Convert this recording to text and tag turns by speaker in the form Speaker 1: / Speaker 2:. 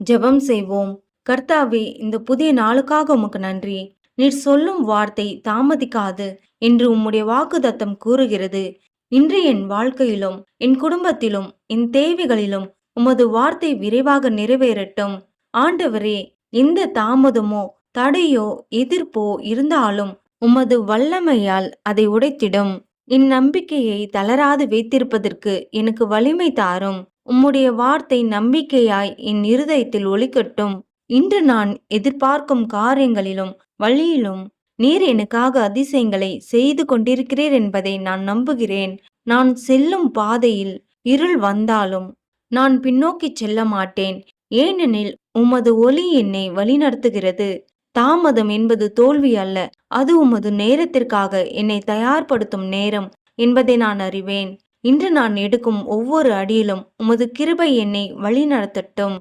Speaker 1: ஜெபம் செய்வோம். கர்த்தாவே, இந்த புதிய நாளுக்காக உமக்கு நன்றி. நீர் சொல்லும் வார்த்தை தாமதிக்காது என்று உம்முடைய வாக்குத்தத்தம் கூறுகிறது. இன்று என் வாழ்க்கையிலும், என் குடும்பத்திலும், என் தேவைகளிலும் உமது வார்த்தை விரைவாக நிறைவேறட்டும். ஆண்டவரே, எந்த தாமதமோ, தடையோ, எதிர்ப்போ இருந்தாலும் உமது வல்லமையால் அதை உடைத்திடும். என் நம்பிக்கையை தளராது வைத்திருப்பதற்கு எனக்கு வலிமை தாரும். உம்முடைய வார்த்தை நம்பிக்கையாய் என் இருதயத்தில் ஒலிக்கட்டும். இன்று நான் எதிர்பார்க்கும் காரியங்களிலும் வழியிலும் நீர் எனக்காக அதிசயங்களை செய்து கொண்டிருக்கிறீர் என்பதை நான் நம்புகிறேன். நான் செல்லும் பாதையில் இருள் வந்தாலும் நான் பின்னோக்கி செல்ல மாட்டேன். ஏனெனில் உமது ஒளி என்னை வழிநடத்துகிறது. தாமதம் என்பது தோல்வி அல்ல, அது உமது நேரத்திற்காக என்னை தயார்படுத்தும் நேரம் என்பதை நான் அறிவேன். இன்று நான் எடுக்கும் ஒவ்வொரு அடியிலும் உமது கிருபை என்னை வழிநடத்தட்டும்.